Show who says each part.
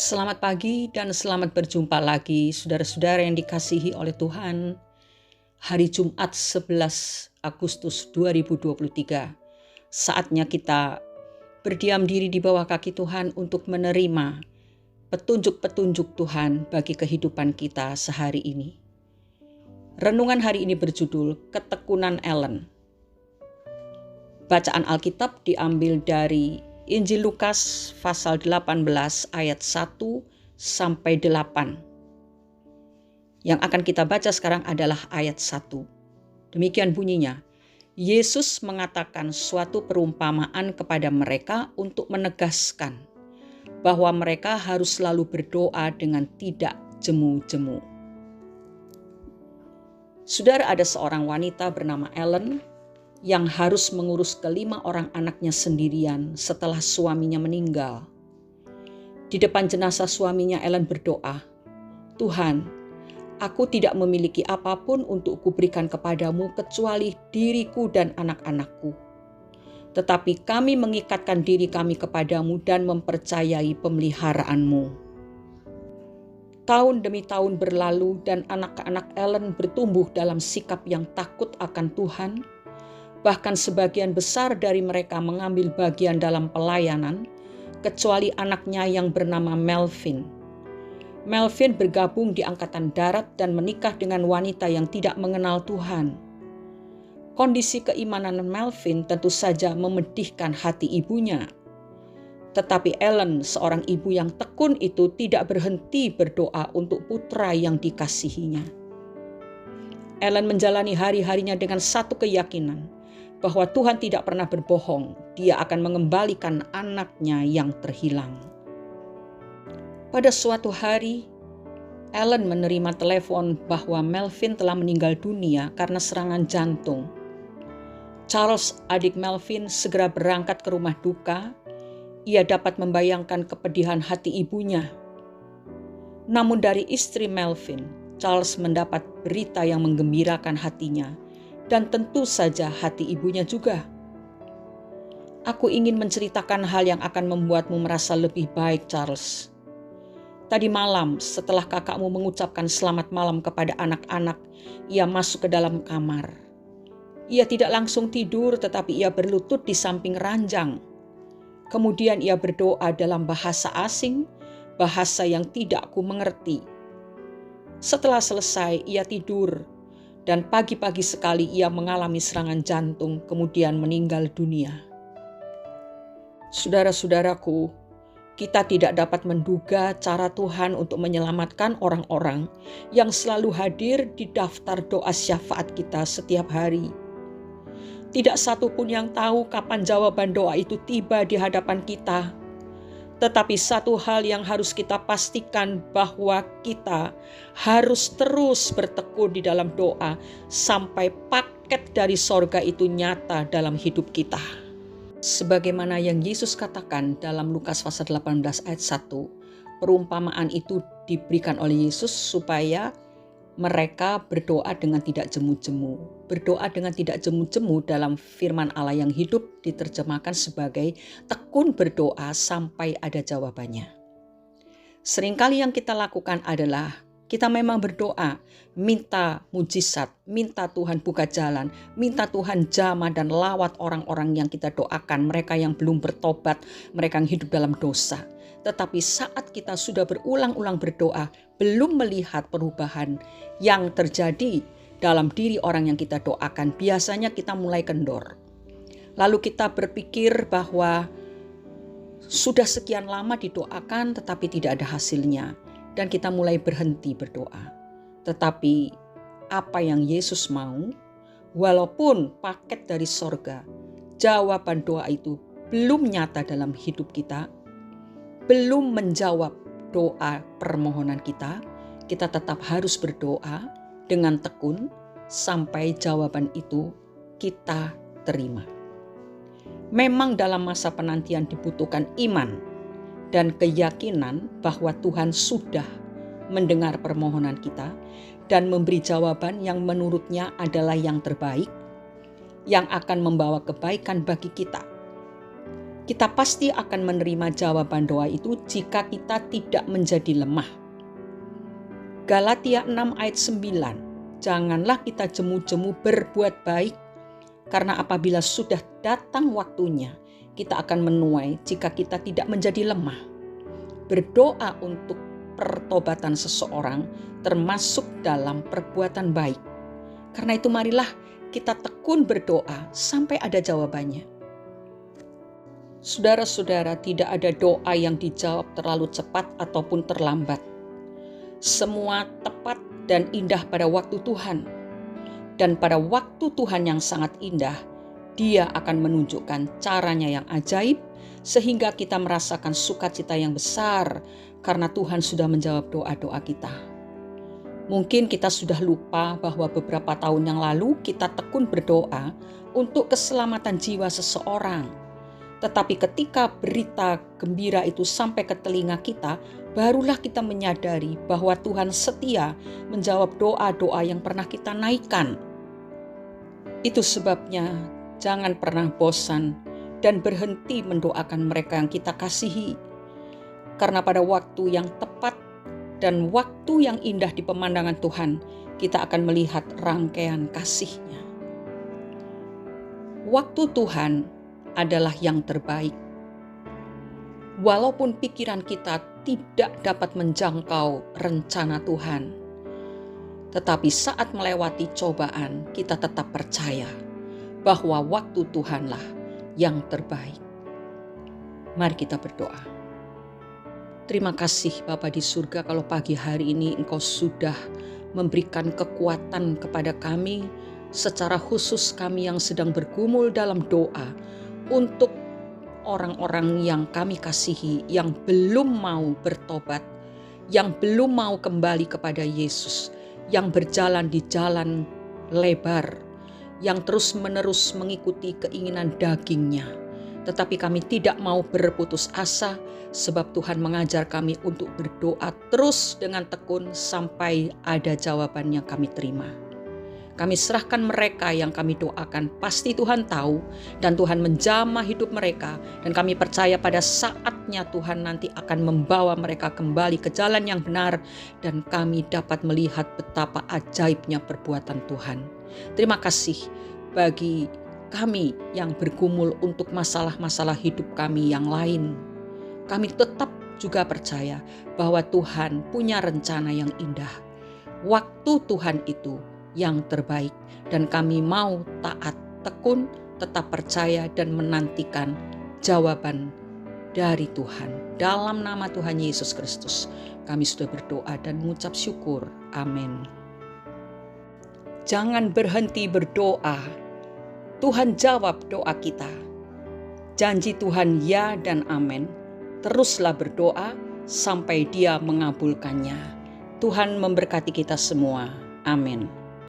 Speaker 1: Selamat pagi dan selamat berjumpa lagi saudara-saudara yang dikasihi oleh Tuhan. Hari Jumat 11 Agustus 2023. Saatnya kita berdiam diri di bawah kaki Tuhan untuk menerima petunjuk-petunjuk Tuhan bagi kehidupan kita sehari ini. Renungan hari ini berjudul Ketekunan Ellen. Bacaan Alkitab diambil dari Injil Lukas pasal 18 ayat 1 sampai 8. Yang akan kita baca sekarang adalah ayat 1. Demikian bunyinya. Yesus mengatakan suatu perumpamaan kepada mereka untuk menegaskan bahwa mereka harus selalu berdoa dengan tidak jemu-jemu. Saudara, ada seorang wanita bernama Ellen yang harus mengurus ke-5 orang anaknya sendirian setelah suaminya meninggal. Di depan jenazah suaminya, Ellen berdoa, "Tuhan, aku tidak memiliki apapun untuk kuberikan kepadamu kecuali diriku dan anak-anakku. Tetapi kami mengikatkan diri kami kepadamu dan mempercayai pemeliharaanmu." Tahun demi tahun berlalu dan anak-anak Ellen bertumbuh dalam sikap yang takut akan Tuhan. Bahkan sebagian besar dari mereka mengambil bagian dalam pelayanan, kecuali anaknya yang bernama Melvin. Melvin bergabung di Angkatan Darat dan menikah dengan wanita yang tidak mengenal Tuhan. Kondisi keimanan Melvin tentu saja memedihkan hati ibunya. Tetapi Ellen, seorang ibu yang tekun itu, tidak berhenti berdoa untuk putra yang dikasihinya. Ellen menjalani hari-harinya dengan satu keyakinan, bahwa Tuhan tidak pernah berbohong, Dia akan mengembalikan anaknya yang terhilang. Pada suatu hari, Ellen menerima telepon bahwa Melvin telah meninggal dunia karena serangan jantung. Charles, adik Melvin, segera berangkat ke rumah duka. Ia dapat membayangkan kepedihan hati ibunya. Namun dari istri Melvin, Charles mendapat berita yang menggembirakan hatinya, dan tentu saja hati ibunya juga. "Aku ingin menceritakan hal yang akan membuatmu merasa lebih baik, Charles. Tadi malam setelah kakakmu mengucapkan selamat malam kepada anak-anak, ia masuk ke dalam kamar. Ia tidak langsung tidur, tetapi ia berlutut di samping ranjang. Kemudian ia berdoa dalam bahasa asing, bahasa yang tidak ku mengerti. Setelah selesai, ia tidur. Dan pagi-pagi sekali ia mengalami serangan jantung, kemudian meninggal dunia." Saudara-saudaraku, kita tidak dapat menduga cara Tuhan untuk menyelamatkan orang-orang yang selalu hadir di daftar doa syafaat kita setiap hari. Tidak satu pun yang tahu kapan jawaban doa itu tiba di hadapan kita. Tetapi satu hal yang harus kita pastikan, bahwa kita harus terus bertekun di dalam doa sampai paket dari sorga itu nyata dalam hidup kita. Sebagaimana yang Yesus katakan dalam Lukas pasal 18 ayat 1, perumpamaan itu diberikan oleh Yesus supaya mereka berdoa dengan tidak jemu-jemu. Berdoa dengan tidak jemu-jemu dalam firman Allah yang hidup diterjemahkan sebagai tekun berdoa sampai ada jawabannya. Seringkali yang kita lakukan adalah kita memang berdoa, minta mujizat, minta Tuhan buka jalan, minta Tuhan jamah dan lawat orang-orang yang kita doakan, mereka yang belum bertobat, mereka yang hidup dalam dosa. Tetapi saat kita sudah berulang-ulang berdoa, belum melihat perubahan yang terjadi dalam diri orang yang kita doakan, biasanya kita mulai kendor. Lalu kita berpikir bahwa sudah sekian lama didoakan tetapi tidak ada hasilnya, dan kita mulai berhenti berdoa. Tetapi apa yang Yesus mau, walaupun paket dari sorga, jawaban doa itu belum nyata dalam hidup kita, belum menjawab doa permohonan kita, kita tetap harus berdoa dengan tekun sampai jawaban itu kita terima. Memang dalam masa penantian dibutuhkan iman dan keyakinan bahwa Tuhan sudah mendengar permohonan kita dan memberi jawaban yang menurutnya adalah yang terbaik, yang akan membawa kebaikan bagi kita. Kita pasti akan menerima jawaban doa itu jika kita tidak menjadi lemah. Galatia 6 ayat 9, janganlah kita jemu-jemu berbuat baik, karena apabila sudah datang waktunya, kita akan menuai jika kita tidak menjadi lemah. Berdoa untuk pertobatan seseorang termasuk dalam perbuatan baik. Karena itu marilah kita tekun berdoa sampai ada jawabannya. Saudara-saudara, tidak ada doa yang dijawab terlalu cepat ataupun terlambat. Semua tepat dan indah pada waktu Tuhan. Dan pada waktu Tuhan yang sangat indah, Dia akan menunjukkan caranya yang ajaib, sehingga kita merasakan sukacita yang besar karena Tuhan sudah menjawab doa-doa kita. Mungkin kita sudah lupa bahwa beberapa tahun yang lalu kita tekun berdoa untuk keselamatan jiwa seseorang. Tetapi ketika berita gembira itu sampai ke telinga kita, barulah kita menyadari bahwa Tuhan setia menjawab doa-doa yang pernah kita naikkan. Itu sebabnya jangan pernah bosan dan berhenti mendoakan mereka yang kita kasihi. Karena pada waktu yang tepat dan waktu yang indah di pemandangan Tuhan, kita akan melihat rangkaian kasih-Nya. Waktu Tuhan adalah yang terbaik. Walaupun pikiran kita tidak dapat menjangkau rencana Tuhan, tetapi saat melewati cobaan, kita tetap percaya bahwa waktu Tuhanlah yang terbaik. Mari kita berdoa. Terima kasih Bapa di surga, kalau pagi hari ini Engkau sudah memberikan kekuatan kepada kami, secara khusus kami yang sedang bergumul dalam doa untuk orang-orang yang kami kasihi, yang belum mau bertobat, yang belum mau kembali kepada Yesus, yang berjalan di jalan lebar, yang terus-menerus mengikuti keinginan dagingnya. Tetapi kami tidak mau berputus asa, sebab Tuhan mengajar kami untuk berdoa terus dengan tekun sampai ada jawaban yang kami terima. Kami serahkan mereka yang kami doakan, pasti Tuhan tahu dan Tuhan menjamah hidup mereka. Dan kami percaya pada saatnya Tuhan nanti akan membawa mereka kembali ke jalan yang benar. Dan kami dapat melihat betapa ajaibnya perbuatan Tuhan. Terima kasih bagi kami yang bergumul untuk masalah-masalah hidup kami yang lain. Kami tetap juga percaya bahwa Tuhan punya rencana yang indah. Waktu Tuhan itu yang terbaik, dan kami mau taat, tekun, tetap percaya dan menantikan jawaban dari Tuhan. Dalam nama Tuhan Yesus Kristus kami sudah berdoa dan mengucap syukur. Amin. Jangan berhenti berdoa. Tuhan jawab doa kita. Janji Tuhan ya dan amin. Teruslah berdoa sampai Dia mengabulkannya. Tuhan memberkati kita semua. Amin.